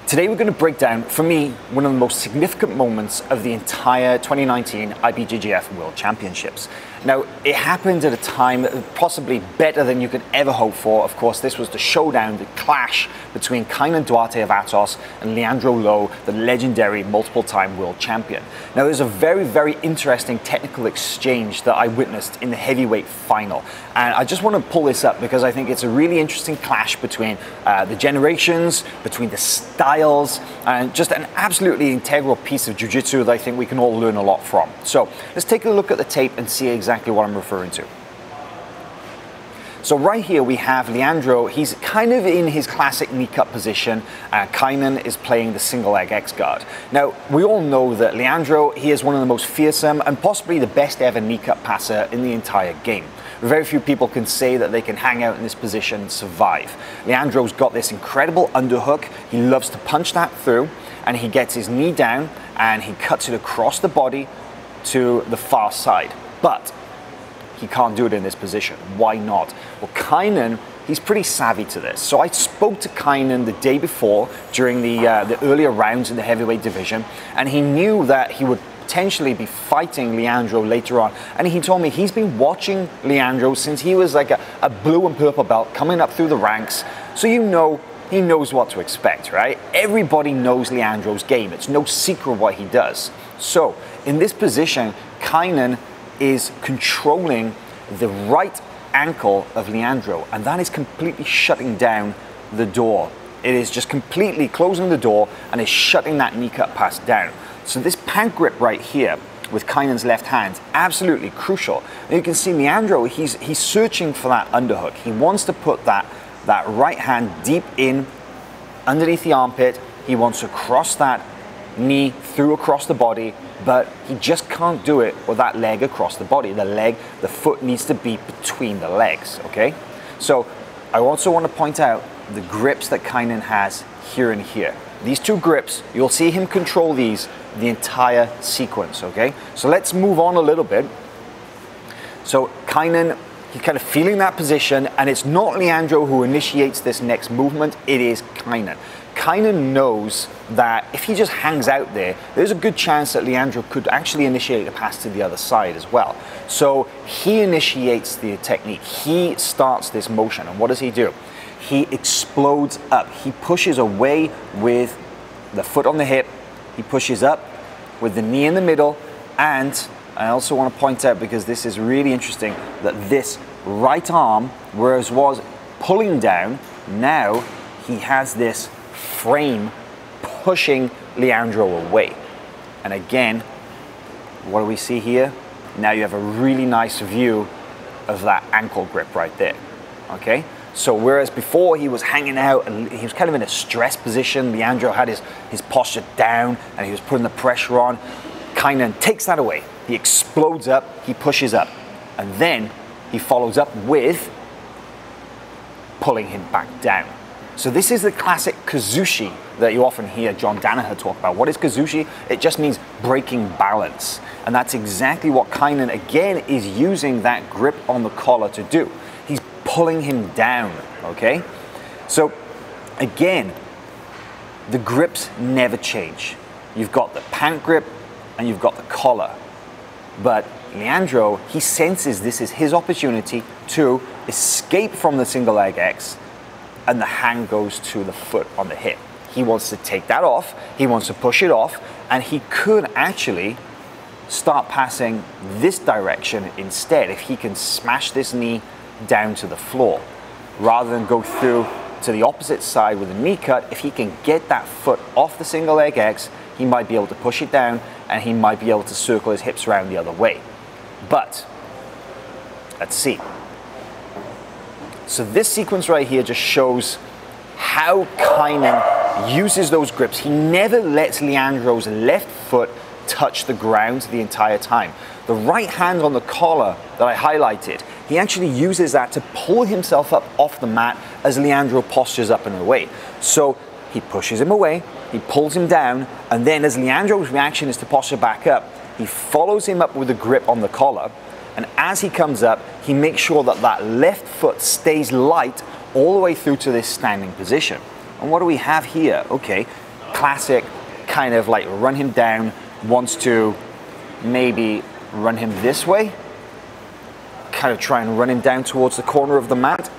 Today we're going to break down, for me, one of the most significant moments of the entire 2019 IBJJF World Championships. Now, it happened at a time possibly better than you could ever hope for. Of course, this was the showdown, the clash between Kaynan Duarte of Atos and Leandro Lo, the legendary multiple-time world champion. Now, there's a very, very interesting technical exchange that I witnessed in the heavyweight final. And I just want to pull this up because I think it's a really interesting clash between the generations, between the styles, and just an absolutely integral piece of jiu-jitsu that I think we can all learn a lot from. So let's take a look at the tape and see exactly what I'm referring to. So right here we have Leandro. He's kind of in his classic knee cut position. Kaynan is playing the single leg X guard. Now, we all know that Leandro, he is one of the most fearsome and possibly the best ever knee cut passer in the entire game. Very few people can say that they can hang out in this position and survive. Leandro's got this incredible underhook. He loves to punch that through, and he gets his knee down and he cuts it across the body to the far side. But he can't do it in this position. Why not? Well, Kaynan, he's pretty savvy to this. So I spoke to Kaynan the day before during the earlier rounds in the heavyweight division, and he knew that he would potentially be fighting Leandro later on. And he told me he's been watching Leandro since he was like a blue and purple belt coming up through the ranks. So you know, he knows what to expect, right? Everybody knows Leandro's game. It's no secret what he does. So in this position, Kaynan is controlling the right ankle of Leandro, and that is completely shutting down the door. It is just completely closing the door and is shutting that knee cut pass down. So this pant grip right here with Kaynan's left hand, absolutely crucial. And you can see Leandro, he's searching for that underhook. He wants to put that right hand deep in underneath the armpit. He wants to cross that knee through across the body, but he just can't do it with that leg across the body. The foot needs to be between the legs, okay? So I also want to point out the grips that Kaynan has here and here. These two grips, you'll see him control these the entire sequence, okay? So let's move on a little bit. So Kaynan, he's kind of feeling that position, and it's not Leandro who initiates this next movement, it is Kaynan. Kaynan knows that if he just hangs out there, there's a good chance that Leandro could actually initiate a pass to the other side as well. So he initiates the technique. He starts this motion, and what does he do? He explodes up. He pushes away with the foot on the hip. He pushes up with the knee in the middle. And I also want to point out, because this is really interesting, that this right arm, whereas was pulling down, now he has this frame pushing Leandro away. And again, what do we see here? Now you have a really nice view of that ankle grip right there, okay? So whereas before he was hanging out and he was kind of in a stress position, Leandro had his posture down and he was putting the pressure on, Kaynan takes that away. He explodes up, he pushes up, and then he follows up with pulling him back down. So this is the classic kazushi that you often hear John Danaher talk about. What is kazushi? It just means breaking balance. And that's exactly what Kaynan, again, is using that grip on the collar to do. He's pulling him down, okay? So again, the grips never change. You've got the pant grip and you've got the collar. But Leandro, he senses this is his opportunity to escape from the single leg X, and the hand goes to the foot on the hip. He wants to take that off, he wants to push it off, and he could actually start passing this direction instead if he can smash this knee down to the floor. Rather than go through to the opposite side with a knee cut, if he can get that foot off the single leg X, he might be able to push it down and he might be able to circle his hips around the other way. But let's see. So this sequence right here just shows how Kaynan uses those grips. He never lets Leandro's left foot touch the ground the entire time. The right hand on the collar that I highlighted, he actually uses that to pull himself up off the mat as Leandro postures up and away. So he pushes him away, he pulls him down, and then as Leandro's reaction is to posture back up, he follows him up with a grip on the collar, and as he comes up, he makes sure that that left foot stays light all the way through to this standing position. And what do we have here? Okay, classic kind of like run him down, wants to maybe run him this way, kind of try and run him down towards the corner of the mat.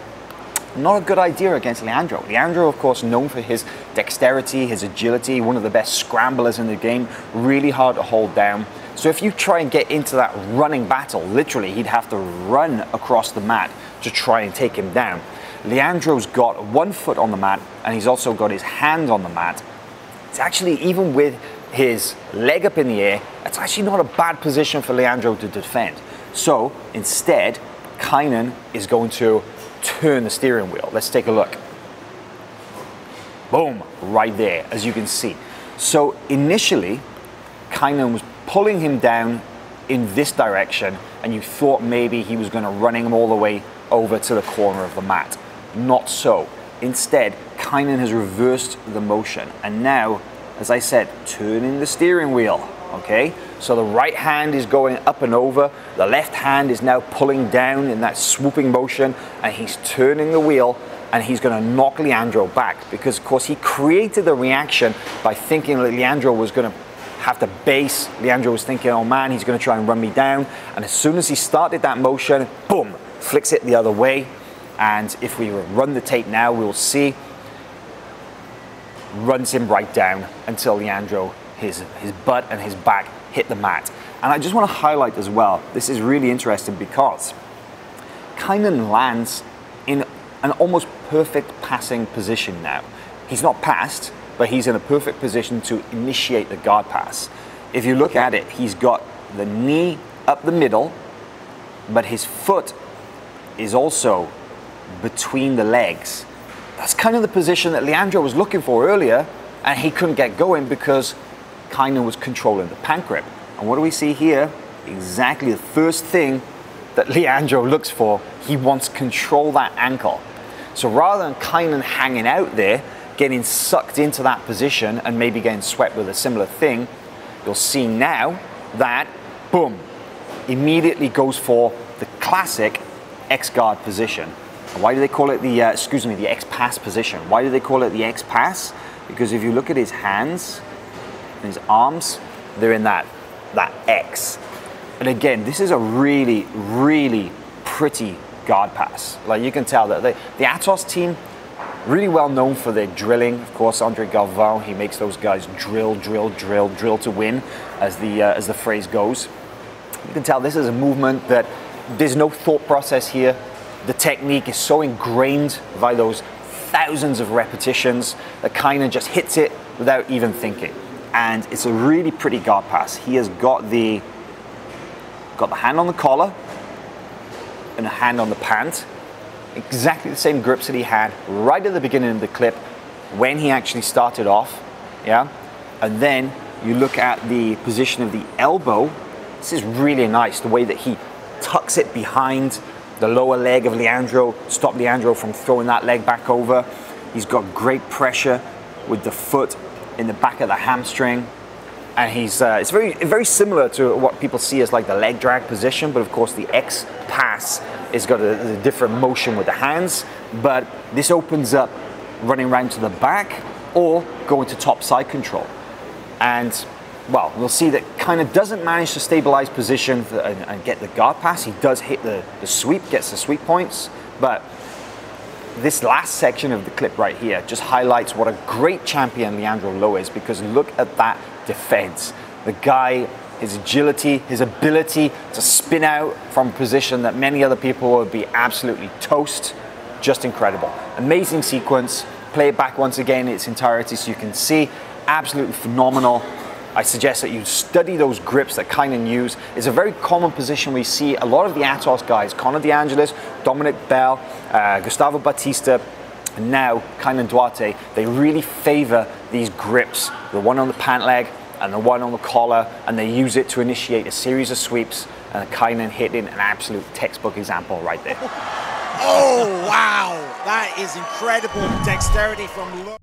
Not a good idea against Leandro. Leandro, of course, known for his dexterity, his agility, one of the best scramblers in the game, really hard to hold down. So if you try and get into that running battle, literally, he'd have to run across the mat to try and take him down. Leandro's got one foot on the mat, and he's also got his hand on the mat. It's actually, even with his leg up in the air, it's actually not a bad position for Leandro to defend. So instead, Kaynan is going to turn the steering wheel. Let's take a look. Boom, right there, as you can see. So initially, Kaynan was pulling him down in this direction, and you thought maybe he was going to run him all the way over to the corner of the mat. Not so. Instead, Kaynan has reversed the motion, and now, as I said, turning the steering wheel. Okay, so the right hand is going up and over, the left hand is now pulling down in that swooping motion, and he's turning the wheel, and he's going to knock Leandro back, because of course he created the reaction by thinking that Leandro was going to have to base. Leandro was thinking, oh man, he's going to try and run me down, and as soon as he started that motion, boom, flicks it the other way. And if we run the tape now, we'll see, runs him right down until Leandro, his butt and his back hit the mat. And I just want to highlight as well, this is really interesting because Kaynan lands in an almost perfect passing position now. He's not passed, but he's in a perfect position to initiate the guard pass. If you look at it, he's got the knee up the middle, but his foot is also between the legs. That's kind of the position that Leandro was looking for earlier, and he couldn't get going because Kaynan was controlling the pant grip. And what do we see here? Exactly the first thing that Leandro looks for. He wants to control that ankle. So rather than Kaynan hanging out there, getting sucked into that position and maybe getting swept with a similar thing, you'll see now that, boom, immediately goes for the classic X-guard position. And why do they call it the, the X-pass position? Why do they call it the X-pass? Because if you look at his hands, his arms, they're in that X. And again, this is a really, really pretty guard pass. Like you can tell that the Atos team, really well known for their drilling. Of course, Andre Galvão, he makes those guys drill, drill, drill, drill to win, as the phrase goes. You can tell this is a movement that there's no thought process here. The technique is so ingrained by those thousands of repetitions that Kaynan just hits it without even thinking. And it's a really pretty guard pass. He has got the hand on the collar and a hand on the pant. Exactly the same grips that he had right at the beginning of the clip when he actually started off, yeah? And then you look at the position of the elbow. This is really nice, the way that he tucks it behind the lower leg of Leandro, stop Leandro from throwing that leg back over. He's got great pressure with the foot in the back of the hamstring. And he's, it's very similar to what people see as like the leg drag position, but of course the X pass has got a different motion with the hands, but this opens up running around to the back or going to top side control. And well, we'll see that Kaynan doesn't manage to stabilize position and get the guard pass. He does hit the sweep, gets the sweep points, but this last section of the clip right here just highlights what a great champion Leandro Lo is, because look at that defense. The guy, his agility, his ability to spin out from a position that many other people would be absolutely toast, just incredible. Amazing sequence. Play it back once again in its entirety so you can see. Absolutely phenomenal. I suggest that you study those grips that Kaynan use. It's a very common position we see a lot of the Atos guys, Conor De Angelis, Dominic Bell, Gustavo Batista, and now Kaynan Duarte, they really favor these grips, the one on the pant leg and the one on the collar, and they use it to initiate a series of sweeps, and Kaynan hitting an absolute textbook example right there. Oh, wow. That is incredible dexterity from Lo.